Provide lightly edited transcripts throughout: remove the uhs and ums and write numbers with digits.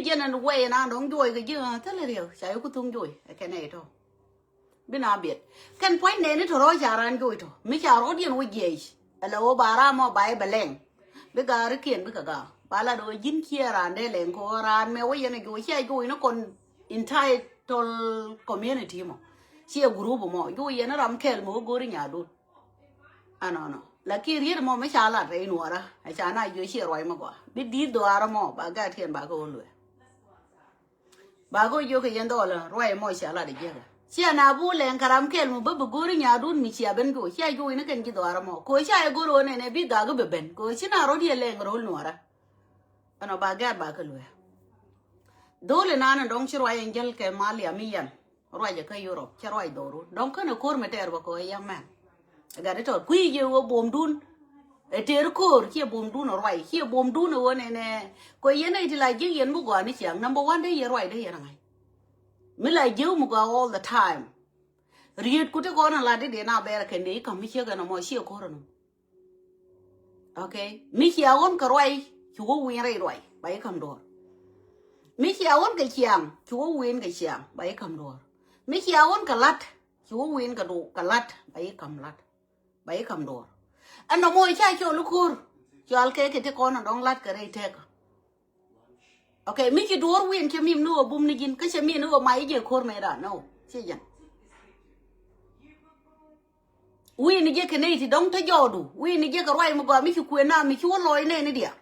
Jen and way and I don't joy the year. Tell you, say you could joy. I can eat all. Bin a bit. Can point any to Roger and go to. Make our audience with gauge. Hello, Baramo by Beleng. Big Arikin, big a Balado, Jim here and Ellen, or and me away and go here, go in a entire community. See a group more. You and a kel more going yadu. I don't know. Lucky read more Mishala rain water. I shall not use here, Roymago. Be did do Aramo, but got here back all. Bago yoke $1, Roy Moishala together. She and Abu and Karamkel, Bubba Goring Yadun, Michia Bengo, here you in a can get the Aramo. Coisha go on and a big Gago Ben, Coachina Rodia Lang roll Nora. And a bagat bacalware. Dole and Anna don't you angel can mali a million. Roy Europe, Charoy Doro. Don't can a cormeter a young man. I got it all. Qui you a boom doon. A tear core, here boom doon or right, here boom doon one and a coyena like you and Mugani young. Number 1 day you're right here. Me like you muga all the time. Read could have gone a lady in our bear can they come here and a more sheer coronum. Okay, Mickey, I won't carry you will win right by a come door. Mickey, I won't get young, you will win get young by a come door. Mickey, I won't galat, you will win galat by a come lat by a come door. And no more charge your looker. You'll take it on don't let get take. Okay, make it door win to me no boom again, because I mean over my ear cormera. No, see ya. We in the Canadian don't take your do. We in the Jack right, Muga, make you queen now, make you a lawyer in any dear.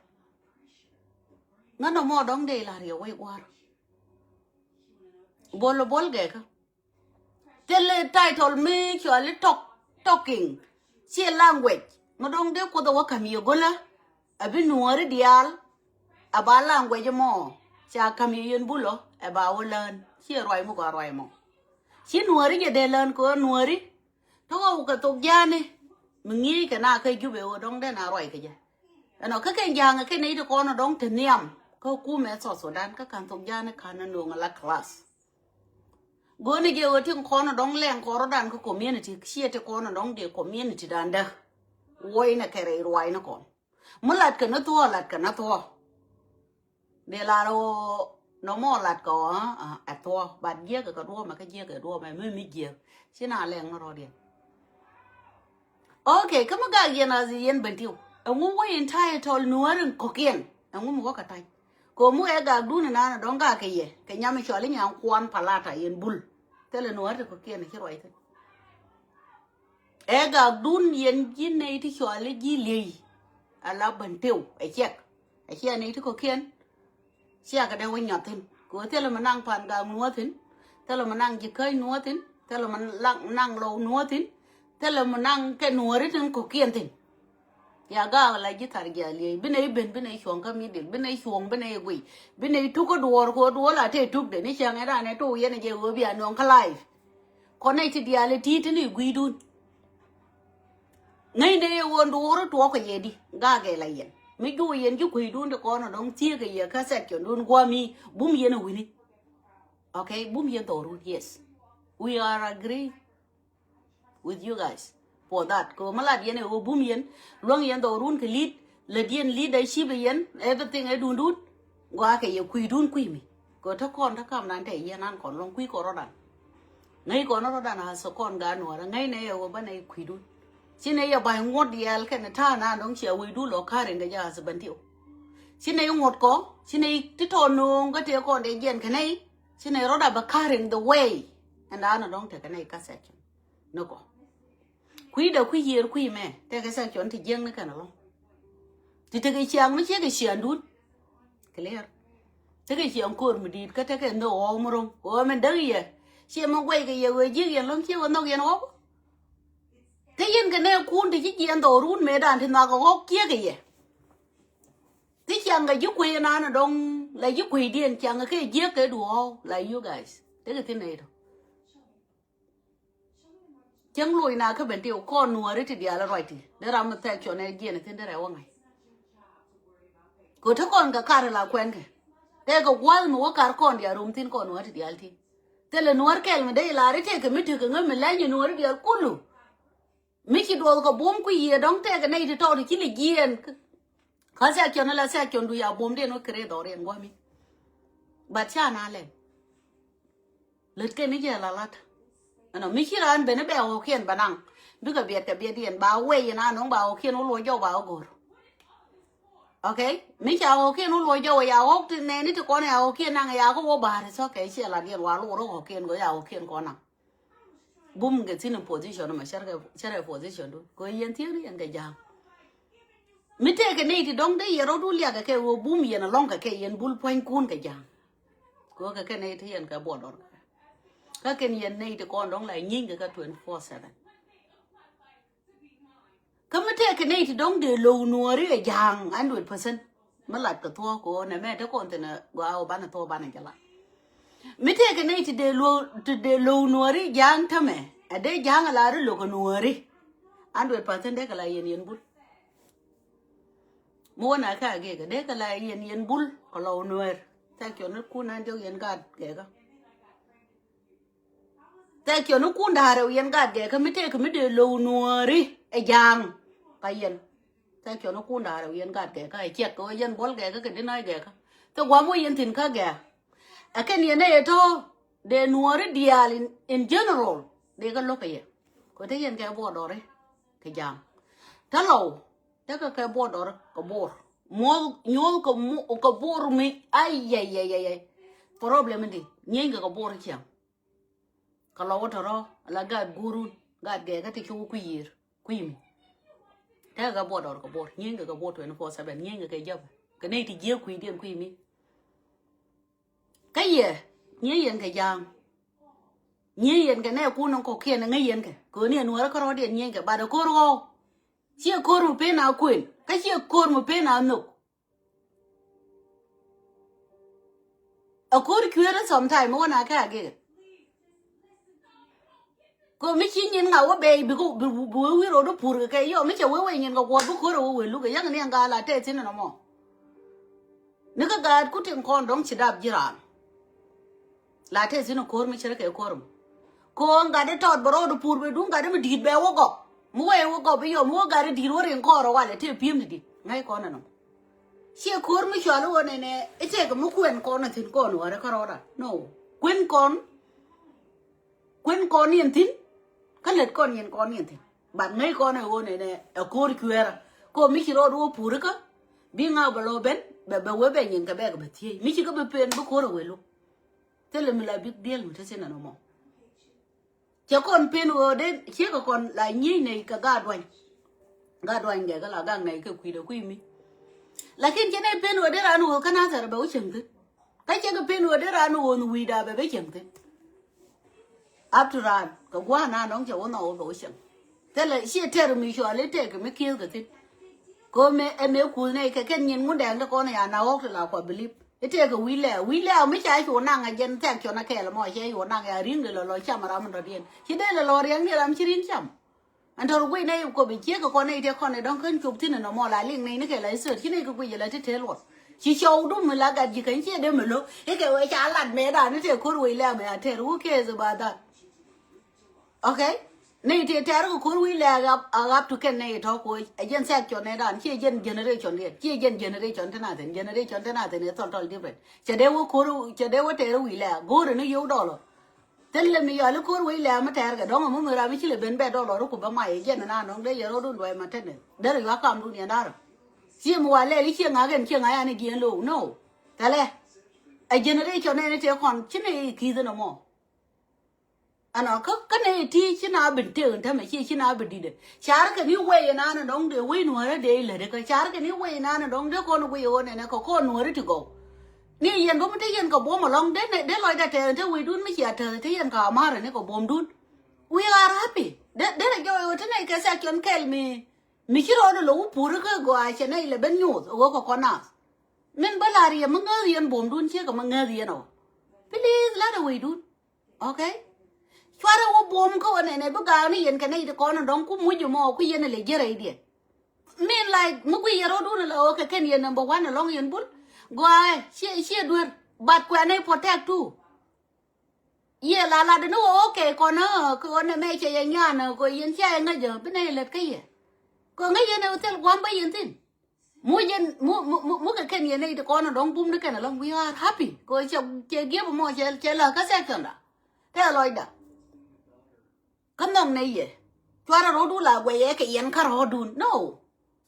None no more don't they, Larry, away water. Ball gaker. Tell the title, make you a little talking. See a language. Madong de ko the waka mi gola. Abi nuari dial. Aba language mo. Cha kami bulo. Aba learn. She roi mo ga roi mo. She nuari je de learn ko nuari. Tawa ka tok jane. Mingi ka na ka jube o dong de na roi ka je. Ano ka ken jang ka nei to ko no dong te niam. Ko ku me so dan ka kan tok jane ka na no ngala class. Go ni ge o tin ko no dong leng ko dan ko community. She te ko no dong de community dan da. Why na kere ruai na kon mulat ka na to lat ka na to de la ro no mo lat ko a to bad ye ka ro ma ka ye ka ro ma mi ye sina leng na ro de okay kama ga ye na zi yen bentiu a ngu wa entire tol nuarin kokien a ngu mo ka tai ko mu e ga du na don ga ke ye ke nyam cho le nyam kwan palata yen bul tele nuar ko kien ki roi te Ega dun yen jine ti chwale jili ala banteu a check a chia ni to kokien chia ka de wen yatin ko tele manang pan ga nuotin tele manang ji kai nuotin tele man lang nang lo nuotin tele manang ke nuori tin kokien tin ya ga la ji tar ga li bine bine chong ka mi dil bine chong bine wi bine tu ko do la te tuk de ni chang era ne to yen je wo bi anong kalai ko nei ti dia le ti ni gwi dun ngay đây won đồ to ko yedi ga ga la yen mi go yen ju ko dun de ko no dong tie ga ye ka set yon dun gwa mi bum yen wini okay bum yen to ru yes we are agree with you guys for that ko mala yen o bum yen long yen to run ke lead leadership yen everything e dun gwa ka ye ku dun ku mi ko ta kon ta kam nan te yen an kon long ku ko ro dan ngay ko no ro dan ha so kon ga no ra ngay ne o ba nei ku dun Sine ya bai ngot dial ken ta na dong chia we du lo kare nga ja se bantiu sine ngot ko sine ti to no ga te ko de yen kenai sine roda ba kare the way and ana dong te kenai ka section no ko kui da kui hier kui me te ka section ti jeng ne kana lo ti te ga chiang me che ga xian dun clear te ga chiang ko mi dit ka te ka no o mo rom o men da ye che mo we ga ye we ji yen lo che wo no yen o thế yên cái này cuốn thì chỉ ăn đồ run mẹ đàn thì nó có gốc kia cái gì thế chẳng cái giúp quỳ nó đông là giúp quỳ điên chẳng cái giết cái đùa là you guys thế cái này thôi chẳng lùi nào cái bệnh tiêu con nuôi đấy thì dia là rồi thì để làm một thế chỗ này gì này thế đấy là ngày cô thấy con cái car là quen cái thế cái wall mà cái con dia room tin con nuôi thì dia thì thế là nuôi cái mà đây là đấy cái mình thử cái người mình lấy như nuôi dia culu Miki do ko bom ku ye dong te ga nei to to ki le gien ka sa kyo na la sa kyo ndu ya bom de no kre do re ngwa mi but cha na le lut ke ni je la lat ano mi chiran be ne be o kien banang bi ka biet dien ba we na no ba o kien o lo jo ba o gor okay mi cha o kien o lo jo ya o ne ni to ko ne o kien na ya ko wo ba re so ke che la dien wa lo ro o kien go ya o kien ko na bum ge tin position ma share position do ko yen ti yen ge ja mi te ke ne ti dong de yero du lia ke wo bum yen long ke yen bul point kun ge ja ko ke ne ti yen ka bo dor ka ken yen ne ti kon dong lại nyin ka 24/7 ka mi te ke ne ti dong de lo nuori ge jang 100% ma lat ka to ko ne me te kon te na wa o bana to bana jala mi te ke ne ti de lo nuori jang ta me ade jang la ru lo ko nuori 100% de ka la yen bul mo na ka ge de ka la yen bul ko lo nuor ta kyo no ku na jo yen ga ge ga ta kyo no ku nda re yen ga ge ka mi te ke mi de lo nuori e jang ka yen ta kyo no ku nda re yen ga ge ka e che ko yen bol ge ka ke de na ge ka to gwa mo yen tin ka ge a ken yen e to de nuori dial in general de ga lo ka ye ko te yen ke bo do re ke jang ta lo ta ka ke bo do ko bor mo nyol ko bor mi ay problem ndi nyenga ko bor chiam ka lo to ro la ga guru ga ge ga ti ku yir ku yim ta ga bo do ko bor nyenga ko bor 24/7 nyenga ke job ke ne ti je ku dien ku mi ka ye nyen ke jang nyen ke ne ku no ko kien ngai yen ke ko ne no ra ko ro dien nyen ke ba do ko ro chi ko ru pe na kuin ka chi ko mu pe na no a ko ru kwere sometime mo na ka ge ko mi chi nyen nga wo be bi ko bu wi ro do pur ke yo mi che we nyen ko bu ko ro we lu ke yang ne nga la te tin no mo ne ka ga ku tin kon dong chi dab jiran la te tin ko mi chere ke ko nga de tot bro do pur be du nga de mi dit be wo go mo we wo go bi yo mo ga de dit wo ren ko ro wale te pim di ngai ko na no chi ko mi cho lo ne e te ko mu kwen ko na tin ko no ra ka ro da no kwen kon yen tin ka let kon yen tin bat ngai ko na wo ne e ko ri kwera ko mi chi ro do pur ka bi nga ba lo ben be we be nyen ka be ga ti mi chi ka be pen bu ko ro we lo te le mi la big deal mu te se na no mo che kon pen wo de che ko kon la nyi ne ka ga dwan ge ga la ga ngai ka kwi de kwi mi lakin che ne pen wo de ra no ka na sa ba wo chen tin ka che ka pen wo de ra no wo wi da be chen tin After ka gwa na nong che wo no wo chen te le she te mi sho le te ka mi kiel ka tin ko me ku ne ka ken nyin mu de ga ko na ya na wo la ko believe ite ka wi le mi cha ko na nga jen te ko na ke la mo che yo na ga ring lo cha mara mo dien chi de lo riang ni ram chirin cham an tor gwe ne ko bi che ko ne te ko ne don kan chup tin no mo la ling ne ke la se chi ne ko gwe la te lo chi show du mi la ga ji kan che de mi lo e ke we cha lat me da ni te ko wi le me te ru ke ze ba da okay ne te te ru ko wi le ga to ken ne to ko jen se ko ne da chi jen generation de chi jen generation te na ne total different che de wo ko che de wo te ru wi le go re ne yo do lo telle mi yo le ko wi le ma te ga do mo mi ra mi chi le ben be do lo ko ba mai jen na no de yo do do ma te ne de ru ga kam du ne da chi mo wa le li chi nga gen chi nga ya ne gen lo no tale a generation ne te kon chi ne ki de no mo ana ka ne ti china bin te ta me china bin di de char ka ni we na na dong de we no ra de le de ka char ka ni we na na dong de ko no we o ne ko no ri to go ni yen go te yen ko bo ma long de de lo da te we dun mi ya te yen ka ma ra ne ko bom dun we are happy de jo te ne ka sa kyon kel mi chi ro lo pu ru ka go a che ne le ben nyu ko na men ba la ri ma nga yen bom dun che ka ma nga ri no please la da we dun okay Chwara wo bom ko ne bu ga ni yen kane de kono don ku mu mo ku yen le jere ide min like mu ku yero do na o ka ken yen number 1 along yen bul gwa she dur bat kwa ne protect tu ye la de no okay kono ko ne me che yen yana ko yen che nga je bine le ke ye ko nga yen hotel gwa ba yen tin mu cái ken ye nei to ko no dong bum ne ken long we are happy ko che give mo che la ka section da te loy da kan dong nei ye twara ro du la we ye ke yen ka ro du no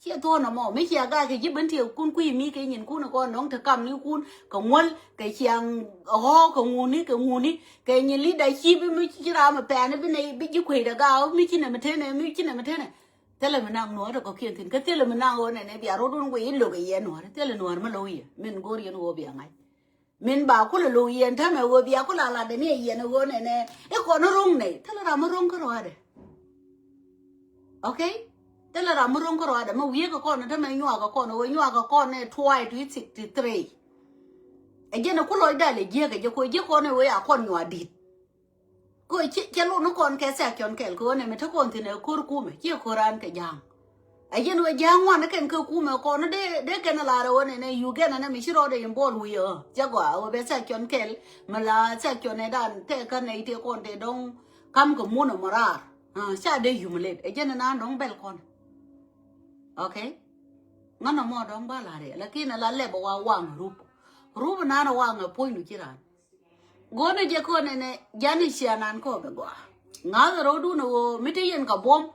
chia to nó mò mấy chia ga cái giúp bên thiểu cún quy mi cái nhìn cún nó con nó thật cầm như cún còn nguồn cái chiang ho còn nguồn ní cái nhìn lý đại chi với mấy chi ra mà bè nó bên này biết giúp quỷ đã gạo mấy chi này mà thế này mấy chi này mà thế này thế là mình đang nói được có kiện thì cái thế là mình đang nói này bây giờ rồi đúng quỷ lừa cái gì nói thế là nói mà lôi mình có riêng ngô bia ngay mình bảo có là lôi thế mà ngô bia có là để này gì nó ngô này cái con nó rung này thế là làm nó rung cái rồi đấy ok thế là làm rong cái rồi mà viết cái con nó mới nhua cái con này twice to 63 ấy giờ nó có lối đại là cái con này với con nhua đi cô chỉ luôn nó con cái sạc chọn cái con này mà thằng con thì nó cua cua mà chỉ Quran cái giang ấy giờ nó giang ngoan nó cái cua mà con nó để cái nó là rồi này you get nó mình chỉ rồi để em bỏ lui à chắc quá ở bên sạc chọn cái mà là sạc chọn này đàn thế cái này thì con thì đông cam cái muốn mà ra sao để humiliate ấy giờ nó đông bel con okay ngana mo dong ba la re lakini la le bo wa wang rup na na wang point nu kiran gone je ko ne jani sianan ko be gwa nga ro du no miti yen ka bom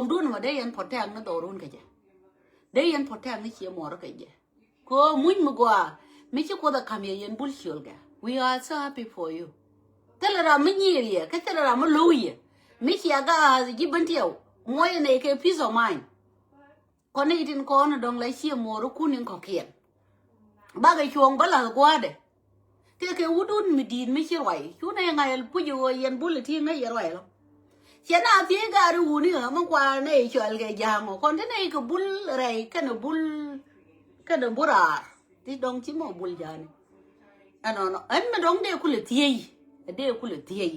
du no de yen potang na to run ka je de yen potang ni chi mo ro ka je ko mun mu gwa mi chi ko da kam yen bul shol ga we are so happy for you telera mi nyiri ka telera mo loye mi chi aga ji bantiyo mo ne ke peace of mind con này tin con đồng lấy xia mồ nó cún những cọc kiện ba cái chuồng bắt là qua đấy thế cái u đun mình đi mới chơi rồi chú này ngày bây giờ yên bút là thiên ngay rồi lắm chén nào phía gà đi u nữa mà qua này chơi cái giang mà con thế này cái bút này cái nó bút à thì đồng chí mà bút già này nó anh mà đồng đều cũng là thiê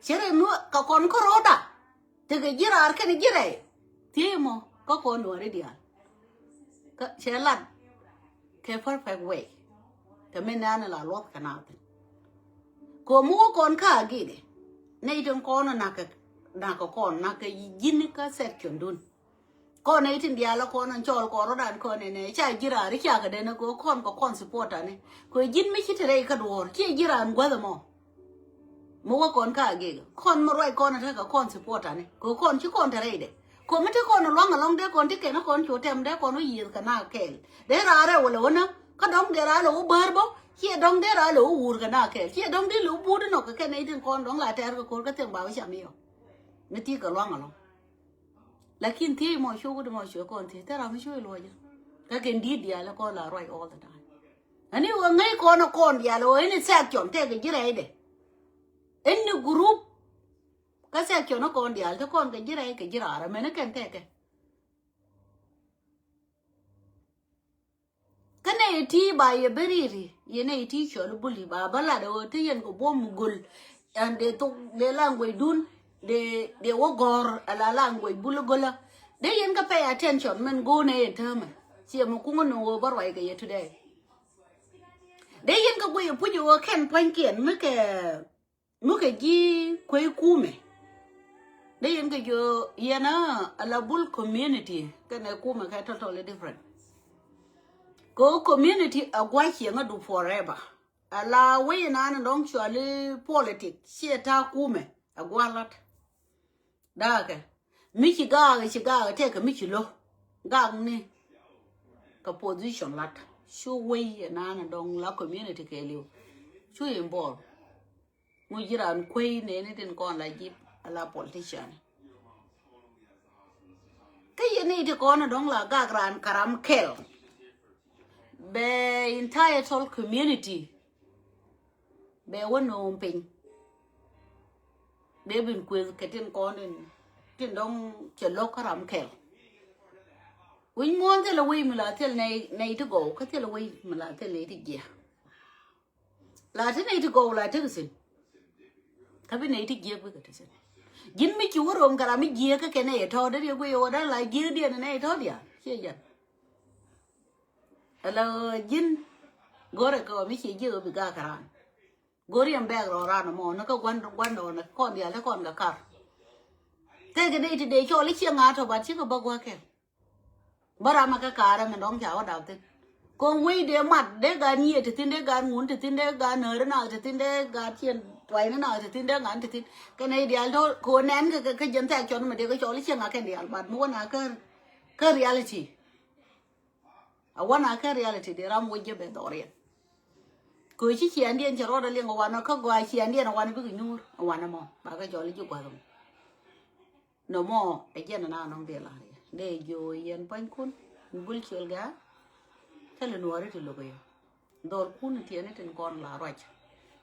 chén này nữa cái con có rót à thì cái gì ra cái này gì đấy thiê mà có con nữa đấy đi à cái chế lạnh cái perfect way cái mình ăn là lót cái nào thì có mua con khá gì đấy này trong con là cái con là cái dính cái set chuẩn đun con này thì dia là con ăn chol con nó đàn con này chạy gì ra đấy chạy cái đấy nó có con support này có dính mấy cái đấy cái đồ kia gì ra ăn quá rồi mà mua con khá gì con mà rồi con là cái con support này có con chứ con thế đấy con mấy đứa con nó loang đấy con thì cái nó con chỗ tem đấy con nó gì cái nào kẹt đấy ra đấy là nó cái đống đấy ra là u bờ bó kia đống đấy ra là u cái nào kẹt kia đống đấy là u bù đấy nó cái này thì con đống lại theo cái con cái tiếng bảo chả nhiều nó tí cái loang lakin thì mọi chỗ con thì thế là mới chơi luôn chứ cái đi đi là con là right all the time anh ấy ngay con nó con đi là anh ấy sẽ chọn theo cái gì đấy anh ấy group cái xe cho nó con đi al cho con cái gì đấy cái gì ra mà nó kén thế cái này thì bài beri ri ye này thì cho nó buli ba bala đó thì yên có bom gul and de language dun de wogor ala language bulugola de yên cái pay attention man go này thơm chỉ một cũng nó bảo vậy cái today de yên cái quay phụ jo khen point kiện mấy cái gì quay cu mày đấy yên cái jo yên á là bull community cái này cũng mà cái totally different go community a quay chuyện nó do forever là way na nó đóng cho le politics xe ta cũng mà a quay lát đó cái mi chỉ ga thế cái mi chỉ lo ga này cái position lát show way na nó đóng là community cái liu show em bol người chỉ là quay này nên con là gì là politician cái gì này thì con nó đóng là ga gran karam kel be entire whole community be one home pin be bin quên cái tên con nên tên đóng chỉ lo karam kel win muốn thế là win mà là thế này to go cái thế là win mà là thế này thì gì là thế này to go là thế cái gì cái bên này thì gì với cái gì jin mi chu rom kara mi gia cái này thôi đấy quay ở đó là gia đi này thôi đi à chưa vậy hello jin gore ko mi chỉ gia bị ga kara gore em bag rồi ra nó có quan đồ nó con đi là con cả car cái này thì để cho lấy chiếc ngã thôi bạn chứ có bao qua kêu bara maka kara me dong chawa daw tin ko we de mat de ga ni te tin de ga ngun te tin de ga ner na te tin de ga chien twai na te tin de ngan te tin cái này dial do ko nen cái jen ta chon me de ko choli chen cái dial bat mo na ka reality a wana ka reality de ram wo je be dorian ko chi chi andien charo da lengo wana ka gwa chi andien wana bi nyur wana mo ba ka choli ju kwa no mo e jen na nong de la de yo yen pan kun bul chol ga tele nuare ti logo yo dor kun tiene ten kon la roj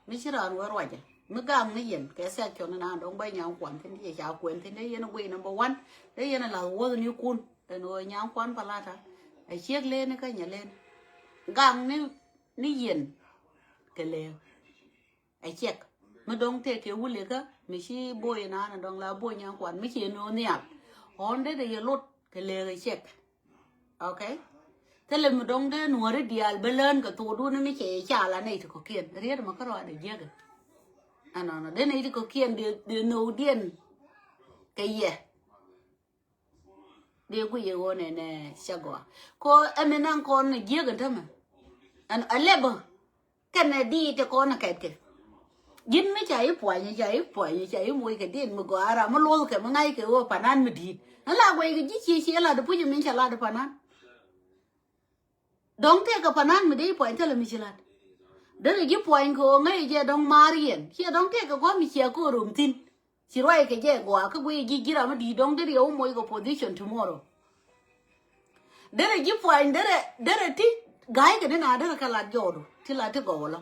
mi chiran wa roj mi gam ni yen ke sa chon na dong bay nyang kwan tin ye cha kwen tin de yen we number 1 de yen la wo ni kun de no nyang kwan palata ai chiek lên ka nya lên gang ni yen ke le ai chiek mi dong te ke wule ka mi chi boy na dong la boy nyang kwan mi chi no niat on de ye lot ke le ai chiek okay tele mi dong de nuare dial belen ka to du ni che cha la nei to ko kien rier ma ka ro de ye ga ana de nei ko kien de no dien ke ye de ku ye wo ne shagwa ko emenan ko ne ye ga tama an alebo kana di te ko na ke gin me chai po ni chai mo ke din mo go ara mo lo ke mo ngai ke wo panan mi di ala we ga ji chi la de pu ji min cha la de panan dong te ka panan mi dei point tele mi chilat de gi point ko ngai je dong marien che dong te ka ko mi che ko rum tin chi roi ke je go ka gui gi gira ma di dong de yo mo go position tomorrow de gi point de ti gai ke na de ka la jodo ti la te go lo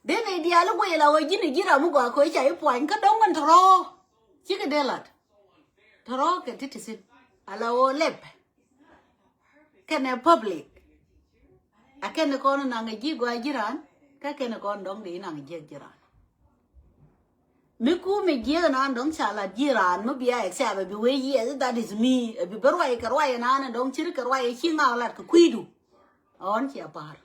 de ne dia lo go la wa gi ni gira mu go ko cha point ka dong kan tro chi ke de lat tro ke ti ti sin ala o lep ke ne public akene kono na ngaji go ajiran ka kene kon dong di na ngaji jiran me ku me je na dong chala jiran mo bia except be we ye that is me be berwai karwai na dong chir karwai chinga lat ku kuidu on chi apar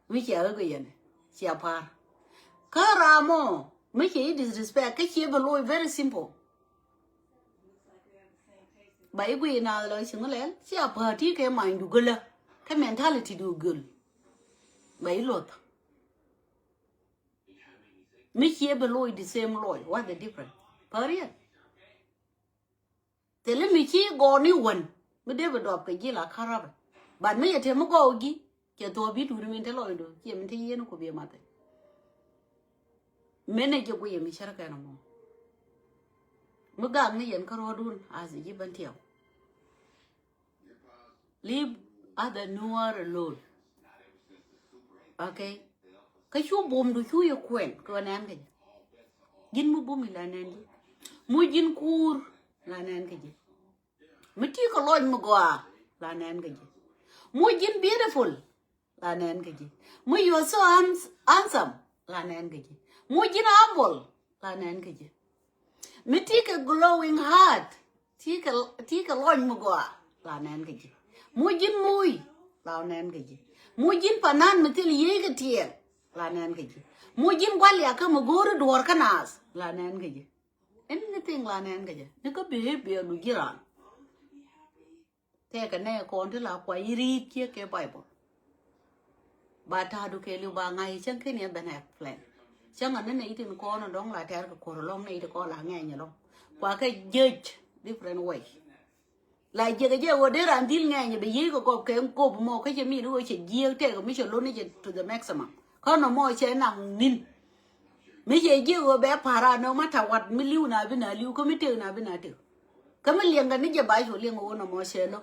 mi che go yen chi apar karamo me che disrespect ka che be loy very simple bai gui na lo chingale chi apar ti ke mind du gula cái mentality do good mấy luật mấy chia below the same loy what the difference period te le mi chi go ni won mi de be dop ke ji la kharab ba mi ye te mo go gi ke to bi du mi te loy do ke mi te yen ko be mate mene je go ye mi shar ka na mo mo ga mi yen karo dun azi ji ban tiao leave other noir alone okay cái chú bùm đồ chú yêu quen cơ nan cái jin mu bùm là nan gì mu jin kur là nan cái gì mới chỉ có lôi mu goa là nan cái gì mu jin beautiful là nan cái gì mu you so handsome là nan cái gì mu jin humble là nan cái gì mới chỉ có glowing heart chỉ có lôi mu goa là nan cái gì mu jin mui là nan cái gì mu jin panan mà til ye cái tiền là nan cái gì mu jin gwal ya ka mu goro dor kanas là nan cái gì anything là nan cái gì nó có behavior du giran thế cái này con thứ là quay ri kia cái bible bà ta du cái lưu ba ngày chẳng cái này bên này plan chẳng anh này thì con nó đóng lại theo cái cổ long này thì con là nghe nhỉ long qua cái judge different way lại giờ cái giờ để làm deal nghe nhỉ bây giờ có cái cô mo cái gì mi nó chỉ giờ thế cái mi chỉ luôn này to the maximum con nó mo chỉ nặng nín mi chỉ giờ bé para nó mà thà vật mi liu nào bên nào liu có mi tiêu nào bên nào tiêu cái mi liền cái này giờ bài số liền ngô nó mo chỉ nó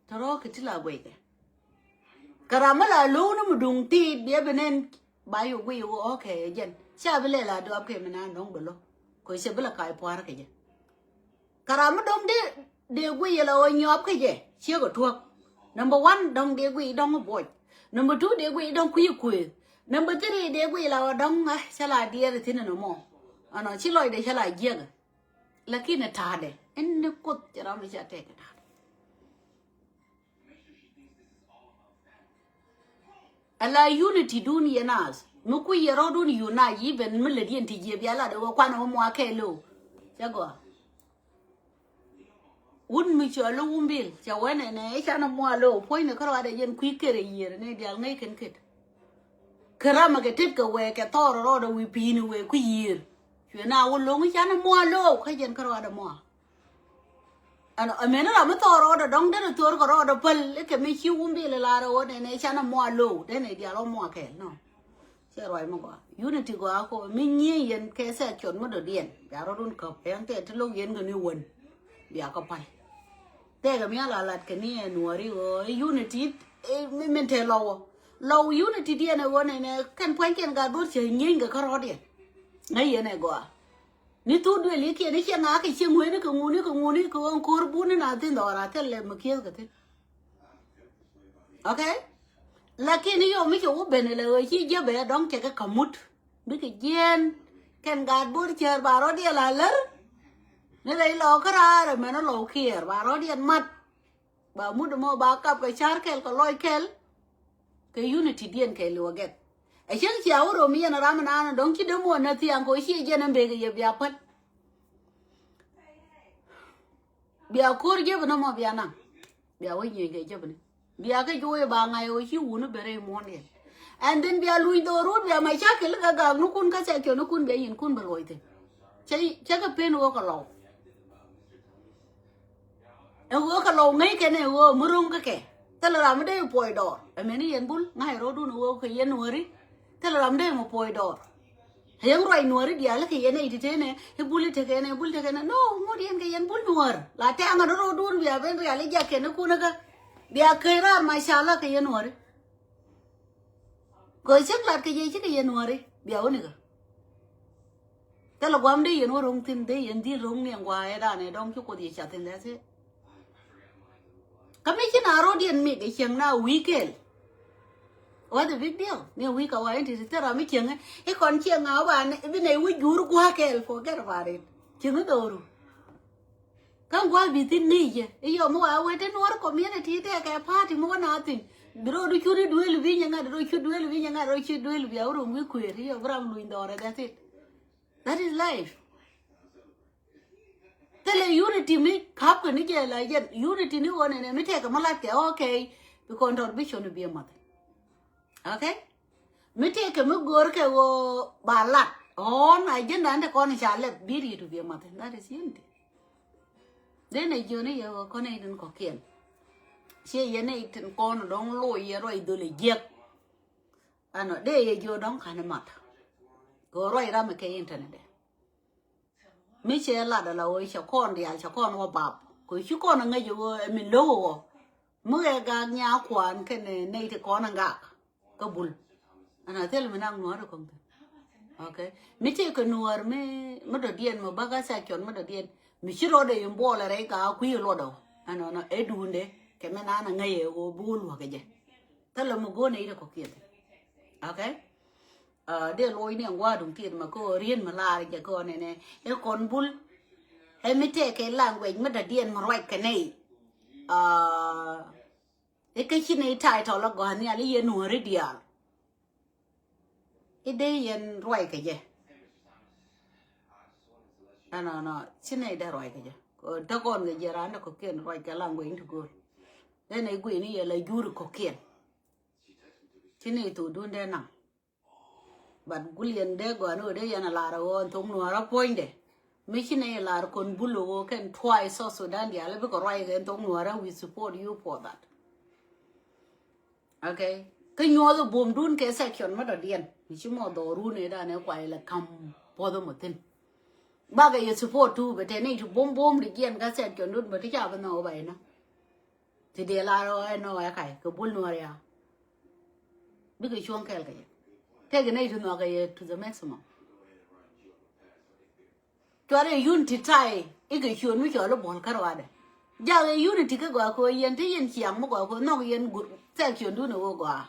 tharo cái là vậy cái mà là lú nó mà đụng ti bé bên nên bài số quay ok dân sao bên này là được cái mình ăn nóng bự lo coi xem bên là cái phá cái gì karama dong de gui la o nyop ke je che go thuok number 1 dong de gui dong boy number 2 de gui dong ku number 3 de gui la dong chala dia tin no mo ana chi loy de chala je ga lakini ta de en ko jara mi cha te ta ala unity dunia nas mu ku yero dun unite even miladian ti je bi ala de ko kwa no mo akelo jago wouldn't me your loom bill, ya when and I shall more low, point the crowd again quicker a year, and they'll make and kid. Karama get take away, a thought or other we pin away quick year. You now long shall more low, Kajan crowd more. And a minute I'm a thought order, don't get a tour or order pull, like a make you won't be a lot of and I shall more low, then a yellow more care, no. Say right, Moga. Unity go out for me and case at your mother dear. Yaron cup, and take to look in the new one. The accompany. Take a meal like Kenny and worry or unity, a mental law. Low unity dear and one and a can point and got butcher in a corodian. Nay and a go. Ni tu do licky and if you're not a when a communic on Corbun and I think or I tell them a kill it. Okay? Lakini yo mi chu ben le chi je be dong che ka kamut mi ke jen ken gad bur cher baro dia la ler ne le lo kra re me no lo kier baro dia mat ba mu de mo ba kap ke char kel ko loy kel ke unity dien ke lo get e chen chi awro mi na ram na dong chi de mo na ti an ko chi je na be ke ye bia pat bia kor je no mo bia na bia wo ye ke je bne bia ke joy ba ngai o chi wu no bere mo ne and then bia lui do ru bia mai cha ke la ga nu kun ka cha ke nu kun be yin kun ba loi te chai cha ka pen wo ka lo e wo ka lo ngai ke ne wo murung ka ke ta la ram de poi do e me ni yen bul ngai ro du no wo ke yen wori ta la ram de mo poi do yang roi nuori dia la ke yen e te ne e bul te ke ne no mo dien ke yen bul nuor la te anga ro du bia ben ria le ja ke ne kun ka bia kairar mashallah ke yen wori go chak lat ke ye ke yen wori bia woni ga tala gwam de yen worong tin de yen di rong ne ngwa e da ne dong chu ko di cha tin le se kami china ro dien mi ke cheng na weekend what the big deal ne week ka wa enti te ra mi cheng e kon cheng a ba ne bi ne wi jur gwa kel forget about it cheng do ru kan gwa bi tin ni je e yo mo a we te nor community te ka party mo na tin bro du churi duel vi nyanga do chu duel vi nyanga ro chu duel vi awro mi kweri yo bram lu indore that's it that is life tele unity mi kap ko ni je la yen unity ni wona ne mi te ka malat ke okay bi contribution bi ma okay mi te ka mi gor ke wo balat on agenda ande kon chale bi ri to bi ma that is unity then I journey yo ko ne den ko kien che ye ne tin kon dong lo ye roi do le jek ano de ye jo dong kan mat go roi ra me ke internet de mi che la da la o cha kon dia cha kon wa bab ko chu kon nga yo mi lo mo ga nya kwan ke ne te kon nga ka bul ana tel mi nang no ro kon okay mi te ko nuor me mo do dien mo baga sa kyon mo do dien mi chiro de yumbo la re ka ku lo do ano no edunde ke me na ngai o bul wa ke je tala mo go ne ko kien okay de loi ne ngwa dum tin ma ko rien ma la je ko ne e kon bul e mi te ke language mo do dien mo right ke nei e ke chi ne tai to la go ni ali ye no ri dia e de yen right ke je no chine da roi ke ko ta kon ge jera na ko ken roi ke lang wing to go de ne gui ni ye la jur ko ken chine tu dun de na bat gulien de go no de yana la ro tong no ra point de mi chine la kon bulo ken twice so Sudan dia le ko roi ge tong no ra we support you for that okay ke nyo do bom dun ke section ma do dien mi chi mo do ru ne da ne kwai la kam po do mo tin baga you support too but need to bomb the gen ga set cho nút mà cái chả no vậy nó thì để la rồi no ya kai cái bul no ya biết cái chuông cái thế này to no cái to the maximum cho nên unity tai cái chuông mới cho nó bon cái rồi đấy giờ cái unity cái gọi ko yen thế yen chiang mà gọi ko no yen good set cho nút nó gọi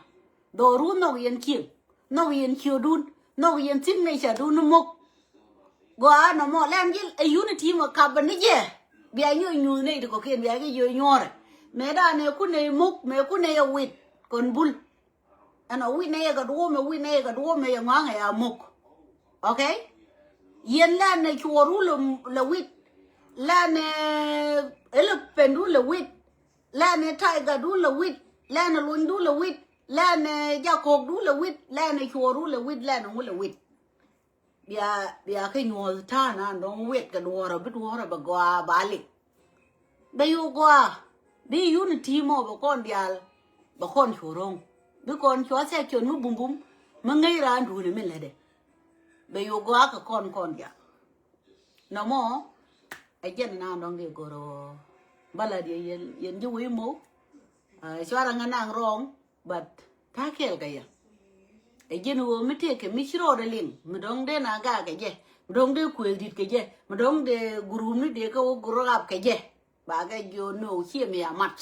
đồ ru no yen kieng no yen chiu dun no yen tin này chả dun nó mốc gua no mo lam gil a unity mo kabani je bia nyu ne to ko ken bia ge yo nyore me da ne ku ne muk me ku ne wit kon bul ana wi ne ga do me wi ne ga do me nga ya muk okay yen la ne chu ru le wit lan elephant du le wit lan tiger du le wit lan lun du le wit lan jakok du le wit lan chua du le wit lan ngu le wit bia cái nhua ta na dong wet ka duora bit duora ba gwa balik ba yu gwa bi unity mo ba kon dial ba kon churong bi kon chwa se chon mu bum bum ma ngai ran du ne mele de ba yu gwa ka kon dia no mo ai jen na dong de goro bala de yen ju wi mo chwa ra ngang rong but ta kel ka ya ai jen wo mi te ke mi shiro de ling mi dong de na ga ke je mi dong de kwel dit ke je mi dong de guru ni de ka wo guru ap ke je ba ga yo no chi mi amat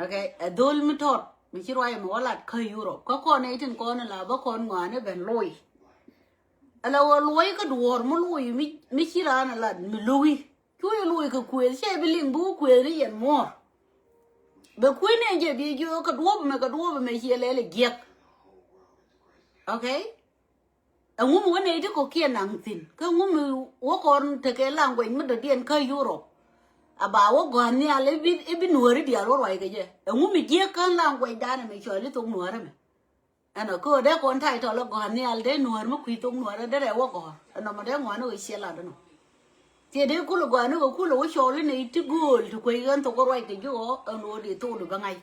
okay adol mi tot mi shiro ai mo lat ka Europe ko ne tin ko na la ba kon ngwa ne ben loy ala wo loy ka duor mo loy mi shira na la mi loy ku yo loy ka kwel che bi ling bu kwel ri yen mo be queen je bi jo ka duob me hielele giek okay ngum wone de ko kien nang tin ka ngum wo kon te ke language mi de dien ka Europe aba wo gon ni ale bi nuori dia ro roi ke je ngum mi giek kan language dana me chole tung nuora me ana ko de kon tai to lo gon ni al de nuor mo kwi tung nuora de re wo go ana mo de ngwan o siela de no ti de ku lo gwan o ku lo chole ne ti gol to ko gan to ko roi ke jo no de to do bangai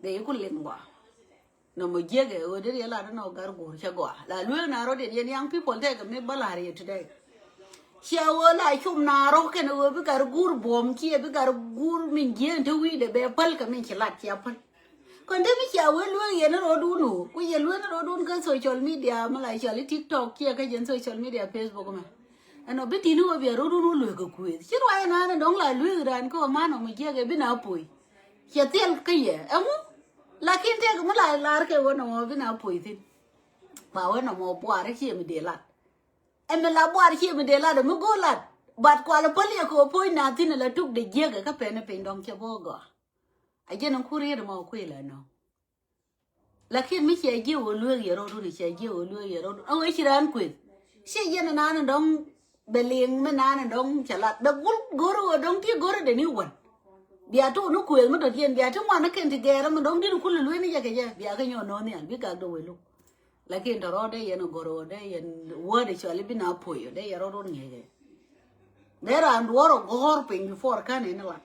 de ku lengwa no mo jege o de la no gar go cha go la lu na ro de young people take me balari today shawo la chum na ro ke no bi gar gur bom ki bi gar gur min je to wi de be pal ka min chilat ya pal kon de mi shawo lu ye no du no ku ye lu no du kan social media ma la chali TikTok ki ka jen social media Facebook ma ano bi tinu bi ro du no lu ko ku chi ro ai na dong la lu ran ko ma no mo jege bi na pui che tel ke ye amu lakin te ko la lar ke wono mo bi na pui tin ba wono mo boare chi mi de lat e me la boare chi mi de lat mo go lat bat kwa la pali ko pui na tin la tuk de jege ka pe ne pe dong che bo go a je no kuri mo ku la no lakin mi che je wo lu ye ro du che je wo lu ye ro o e chi ran ku che je na na dong beling me na dong chalat da gul goro dong ti goro de ni won bia to no ku mo do tien bia to ma na ken ti gera mo dong di ku lu ni ya ke je bia ka nyo no ni al bi ka do we lu lakin to ro de ye no goro de ye wo de chali bi na po yo de ye ro ro ni ge de ran wo gor pin before kan ni la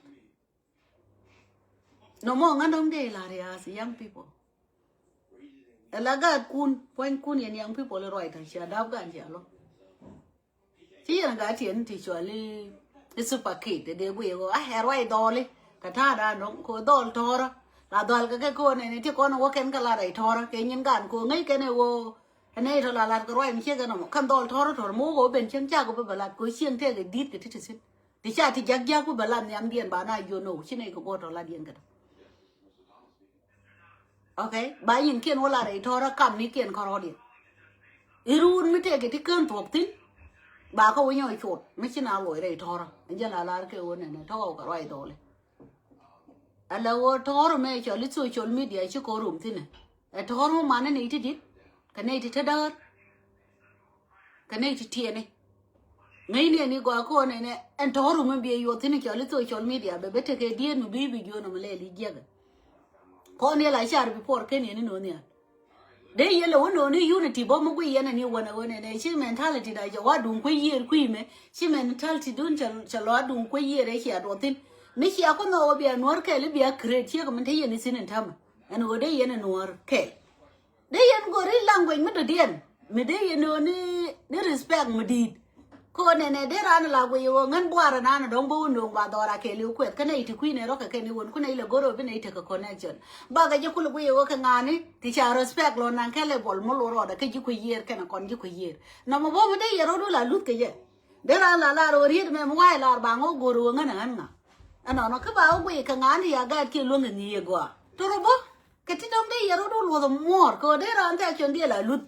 no mo ngan dong de la ya si young people elaga kun ye young people le roi ta sha dab gan ja lo chỉ là cái chuyện thì cho li cái super kid để bây giờ à hero đôi cái thà đã nó có đôi thor là đôi cái cô này thì con nó cái là đầy thor cái nhân gan cô ngay cái này vô cái này thôi là cái rồi mình chia cái nó khăn đôi thor mua của bên chân cha của bên là cô xiên thế cái đít cái thứ gì thì cha thì giác giác của bên là nhắm điện bà này vô nổ chứ này có là điện cái ok bà nhìn kia nó là đầy thor cầm ní kia có điện irun mới thế cái cơn thuộc tính bà có bao nhiêu chuột mấy chị nào lỗi đây thò anh giờ là cái ôn này thò cả rồi thôi là ô thò mấy cho lịch sử social media chứ có rủng thế này thò mà nó này thì đi cái này thì thật đó cái này thì thiệt này ngay này qua cô này anh thò mà bây giờ thế này cho lịch sử social media bé bé cái điên mà bị video nó mà lấy lý giặc con này lại share before cái này nó nè de ye lo no ni unity bo mo ku ye na ni wona wona ne chi mentality da je wa dun ku ye ku me chi mentality dun cha dun ku ye re chi do tin mi chi ko no bi anwar ke le bi create chi ko men te ye ni sinin tam an go de ye na nwar ke de ye go ri language mi do dien mi de ye no ni respect mi di ko ne de ran la go yo ngan bwara na dong bo no ba do ra ke li ku ka ne ti ku ne ro ka ke ni won ku ne le go ro bi ne te ka connection ba ga je ku le go yo ka ngani ti cha respect lo nan ke le bol mo lo ro da ke ji ku yer ke na kon ji ku yer no mo bo mo de ye ro do la lut ke je de ran la ro ri me mo wa la ba ngo go ro ngan nga ano no ka ba go ka ngani ya ga ke lo ni ye go to ro bo ke ti dong de ye ro do lo mo ko de ran ta chon de la lut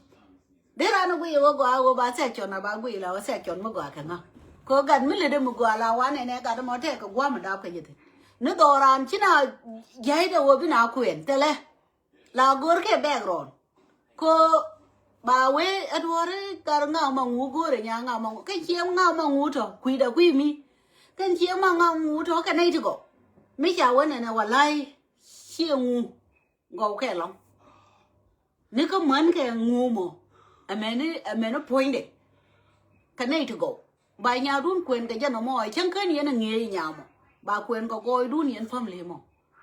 để ra nó quỳ vô bà sẽ chọn là bà quỳ là sẽ chọn một quả cái ngà có gần mới lấy một quả là quả này cả nó thế cái quả mà đào cái gì thế nó đồ ran chỉ nào giấy đâu bên nào quyền thế là gor cái background có bà quê ở đó cả ngào mà ngủ cô để nhà ngào mà cái chiếm ngào mà ngủ thôi quỳ đã quỳ mi cái chiếm mà ngào ngủ thôi cái này thì có mấy cháu này là quả lai chiêu ngủ gầu cái lòng nếu có mến cái ngủ mà em nó point đấy cái này thì có bà nhà đun quyền cái dân nó mỏi chẳng cái này là nghề nhà mà bà quyền có coi đun yên phẩm liền mà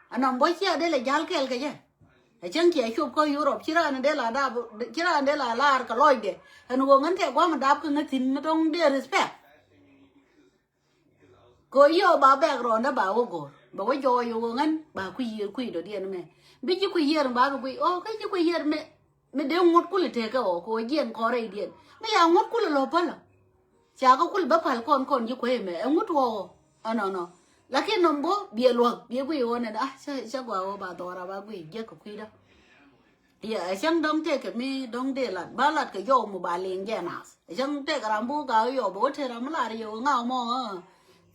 anh ông bố chia đây là giáo cái gì chẳng chỉ chụp coi Europe chỉ ra anh đây là đáp chỉ ra anh đây là cái lối đấy anh uống anh thấy quá mà đáp cái tin nó trong để respect coi yo bà background đó bà có yo yo anh bà quy đồ đi anh mẹ biết chứ quy giờ bà quy cái chứ quy giờ mẹ đều ngót cú lệ cái cô yên có đây điện mẹ yang ngót cú lệ lo pala chả có cú lệ bắp hal con chứ quê mẹ ngót wo no lakini nombo bia luộc bia quy ona đã chắc qua bà to ra bà quy giết cái quy đó ya chẳng đông thế cái mi đông thế là bà lạt cái yo một bà liền vậy nào chẳng thế cái làm bố cái yo bố thế làm là yo ngao mò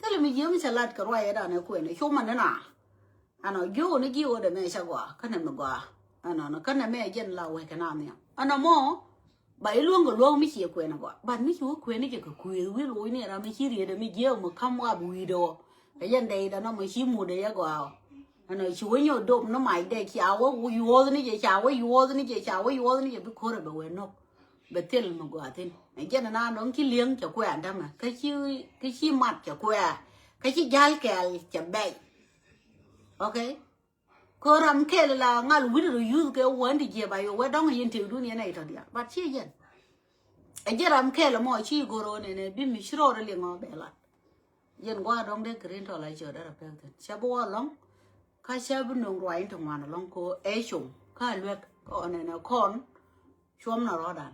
thế là mi giếm sẽ lạt cái rồi đó này quên này chung mà nó nà anh nói yo nó kêu để mẹ sao qua cái này mà qua anh nói cái này mẹ dân lâu cái nào nè anh nói mò bảy luôn cái luôn mi chỉ quên nó qua bạn mi chú quên nó chỉ cái quên với lối này là mi chỉ để mi giếm mà không qua bùi đồ cái dân đây đó nó mới xí mù đấy quá anh nói chú nhiều đốm nó mày đây cháu quá vô thế này chị cháu quá vô thế này chị cháu quá vô thế này chị biết khó rồi bà quên nó bà tiền mà quả tiền anh cho nên nó đóng cái liếng cho quẹt đó mà cái chi mặt cho quẹt cái chi dal kèl cho bậy ok cô làm kèl là ngal quý rồi use cái quần thì chị bà yêu đóng hiện trường dunia này thôi đi bắt chi dân anh cho làm kèl là mọi chi goro này bị mình sửa rồi liền ngó bẻ lại dân qua đông đây cái đó lại chờ đó là phải thế sẽ bua lắm cái sẽ bên nông ruộng trong ngoài nó lắm cô ấy chung cái luyện cái này nó con chôm nó rõ đàn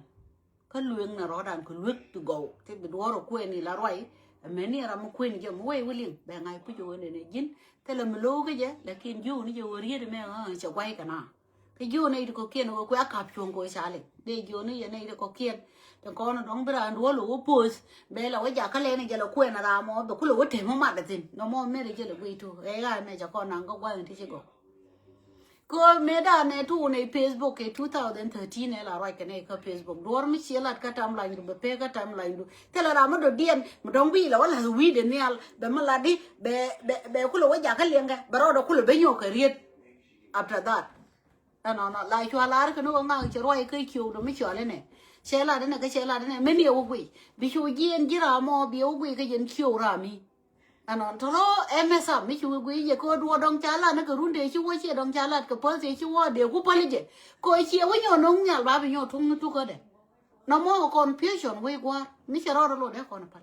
cái luyện nó rõ đàn cái luyện từ gấu thì bị đuôi rồi quên này là rồi mấy này là một quên giờ mới quay liền bè ngày bây giờ này dính thế là mình lố cái gì là khi du nó giờ riết thì mẹ sẽ quay cả nào cái du này thì có kiên nó quay cặp chuồng của xã này để du này này thì có kiên thì con nó đóng bây giờ đuôi lúa bùi bé là cái giá cái lên này giờ là quên là ra mà được cái lúa thêm mà mặt đấy nó mà mẹ đấy giờ là quay thu cái này mẹ cho con nàng có quay thì chỉ có cô mẹ đã này thu này Facebook cái 2013 này là rồi cái này cái Facebook đuôi mới chia lát cái tam lại rồi bé cái tam lại rồi thế là làm nó điên mà đóng bi là là vi đến này bé mà là đi bé cái lúa giá cái lên cái bà rồi được cái lúa bé nhiều cái riết after that nó lại cho lá cái nó ngang cho rồi cái chiều nó mới cho lên này xe là thế này cái xe là thế này mấy điều quỷ bị chú yên chứ là mò biểu quỷ cái dân chiều ra mi nó thôi em mới sắm mấy chú quỷ giờ cô đua đông chả là nó cứ run để chú quay xe đông chả là cái bớt thì chú đều cũng phải chứ coi xe với nhau nông nhà ba với nhau thung nó cái đấy nó mò còn phía chọn quay qua mấy xe đó rồi đấy còn phải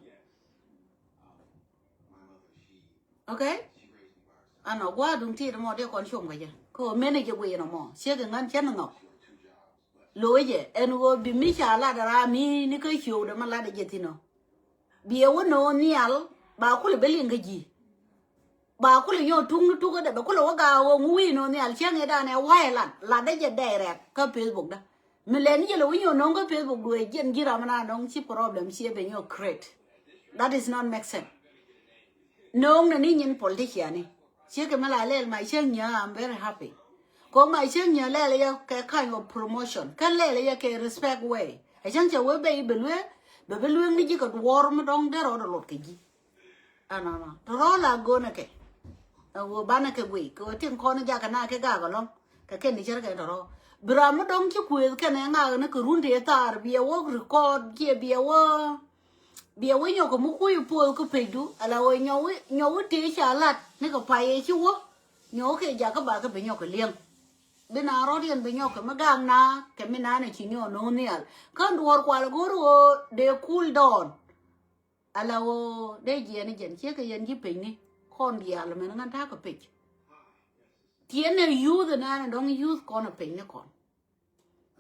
ok nó qua đúng thì nó mò để còn chồng cái gì cô mấy này cái quỷ nó mò xe cái ngăn chén nó ngọc lối gì em vô bị mi chả là ra mi ni cái chiều đó mà là để gì nó biểu nó nial bà cũng là bên liền cái gì bà cũng là nhau tung nó tung cái đấy bà cũng là gạo ngui nó nial chiang cái đó này hoài là đấy giờ đẻ rẹt cái Facebook đó mình lên như lối nhau nó cái Facebook đuổi dân gì ra mà nó chỉ problem chỉ bên nhau create that is not make sense nó là ní nhân politician này chỉ cái mà lại lên mà chiang nhớ I'm very happy có mai chứ nhớ lại là cái kind of promotion cái lại là cái respect way ấy chẳng chờ với bây luyện đi chỉ có war mà đông để rồi lột cái gì nó đó là go này cái ba này cái quỷ cái tiếng con nó ra cái na cái gà cái lông cái này chơi cái đó bữa mà đông chứ quỷ cái này ngà nó cứ run thế ta bia wo record kia bia wo nhau có một quỷ phơi cái phải đủ là ôi nhau thế chả lạt nó có phải chứ wo nhau cái giá các bà cái phải nhau cái liêng bên nào rồi thì bên nhau cái mà gang na cái bên nào này chỉ nhau nó nè con đuổi qua là guru để cool down alo để gì này dân chứ cái dân chỉ pin này con gì là mình ngăn thác cái pin tiền này use na don't use con cái pin này con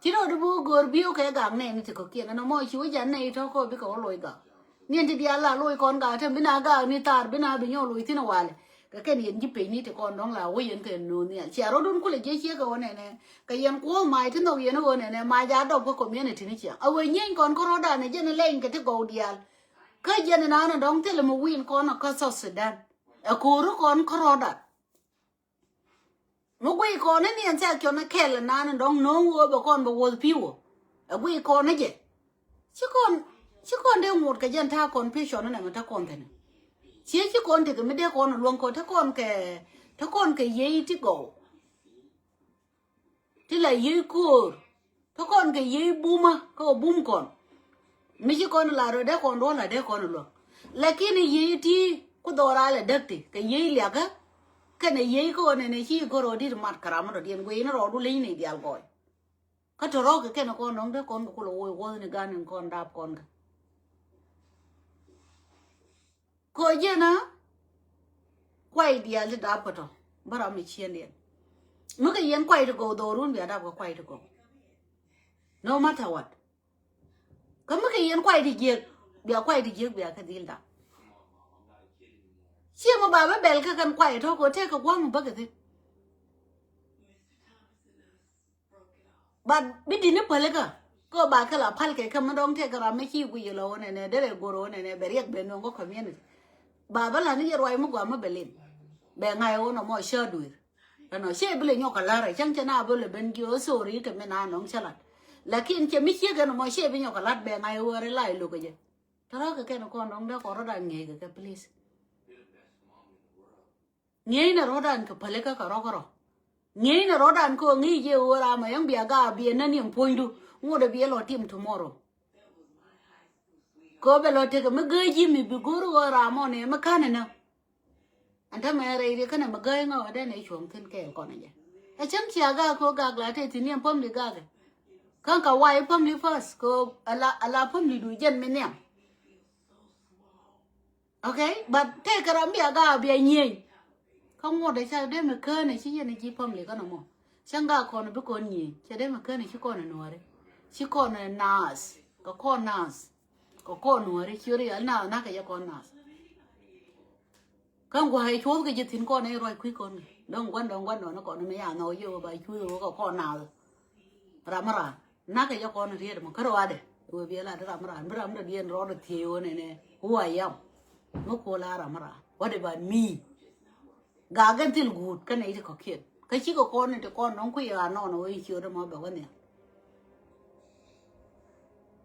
chỉ đâu được guru biểu cái gang này thì có kia nó mọi chú dân này thôi có biết có lôi cả nên thì dia là lôi con cả thêm bên nào gang này tar bên nào bên nhau lôi thì nó vào cái này giúp pin này thì con đó là quay yên cái nô này chả rồi đúng có lẽ chỉ cái này cái yên của mai thì nó yên nó này mai giá đâu có miếng này thì nó chả ở bên nhìn con có rồi đàn này cho nên lên cái cầu dial cái dân này nó đóng thế là một win con nó có sao Sudan ở cô rồi con có rồi đàn một quay con này nhận ra cho nó kẹt là nó đóng nấu với bà con bà vô phiêu we con ấy chứ chứ con đeo một cái dân tha con phía sau này mà ta con thế này chứ con thì cái mấy đứa con luôn con ta con cái giấy thì go thì là giấy cua ta con cái giấy boom á có boom con mấy chứ con là rồi đứa con đó là đứa con luôn lakini giấy thì có đồ ra là đất thì cái giấy liạc á cái này giấy con này chỉ có rồi đi mặt caram rồi đi ăn quay nó rồi đủ lấy này đi ăn coi cái chỗ đó cái nó con nó đứa con có lôi qua này gan con đạp con cái coi chứ na quay đi ăn đạp cái đó bara mình chiên đi mà cái yên quay được go đồ luôn bây đạp quay được go no matter what cái mà cái yên quay đi giết bây cái deal đạp chia mà bà với bèl cái cần quay thôi có thể có quăng một cái bà biết đi nước phải cái có bà cái là phal cái mà đông thế cái làm mấy chi quỳ lâu này này để goro này beri yak bên nó có community bà là nó rồi mà qua mà belin bè ngày ô nó mọi sơ đuổi nó sẽ bị nhau cả là chẳng chả nào bị bên kia sorry cái mình ăn nó chả lát là khi anh chơi mấy chiếc cái nó mọi sẽ bị nhau cả lát bè ngày ô rồi lại luôn cái gì đó cái nó con đó có ra nghe cái please nghe nó rồi đàn cái phải cái caro nghe nó rồi đàn cô nghĩ gì ora mà yang bia ga bia nên niệm point du ngô để bia lo team tomorrow có bê lo thế cái mà gửi gì mình bị guru ora mà này mà khăn nè anh ta mẹ đây cái này mà gửi ngô ở đây này chuồng thân kẹo con này vậy chẳng chia ga cô gạc lại thì niệm pom đi ga cái con cả wife pom đi first cô ala pom đi đuổi dân mình niệm okay but thế cái làm bia ga bia nhiều không ngồi đấy sao đấy mà cơ này chứ này chỉ phong lấy con nào mà chẳng ga con nó biết con gì chứ đấy mà cơ này chứ con là nuôi đấy chứ con là nas có con nuôi đấy chứ đấy nào na cái con nas không có hay chúa cái gì thìn con này rồi quý con đông quan nó còn nó mấy à nói vô bài chui có con nào ramara na cái con này mà cái rồi đấy rồi bây giờ ramara nó điên rồi được thiếu này who I am nó cô là ramara what about me gagan til good cái này thì có kiện cái chỉ có con này thì con nó quỳ à nó ấy chưa đâu mà bảo cái này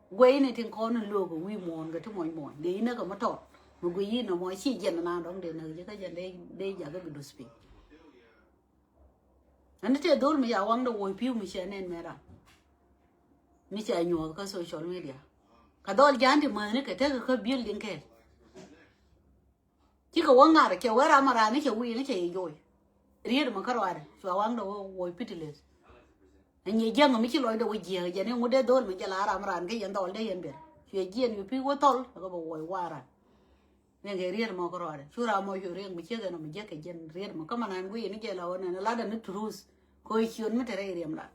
quay này thì con nó lừa của quy mòn cái thứ mòn đấy nó còn mất thọ mà quỳ nó mới chỉ dân nào đó để nơi chứ cái dân đây giờ cái bị đốt spin anh thấy đôi mình giờ quăng đâu quỳ phiêu mình sẽ nên mẹ ra mình sẽ nhổ cái social media cái đó là thì mà cái thế cái building cái chỉ có quăng ngả cái quay ra mà ra nó chỉ quỳ nó chỉ rồi riêng mà cái rồi cho quăng đâu quỳ pitiless anh nhớ rằng mình chỉ nói đâu gì vậy nên muốn để đôi mình chỉ là ra mà ra cái dân đó đây dân biệt chuyện gì nhiều phi quá tol có bảo quỳ qua ra nên cái riêng mà cái rồi chú ra mọi chuyện riêng mình chưa cái nào mình chưa cái dân riêng mà có mà anh quỳ nó chỉ là nó là nó truth coi chuyện mới thấy riêng là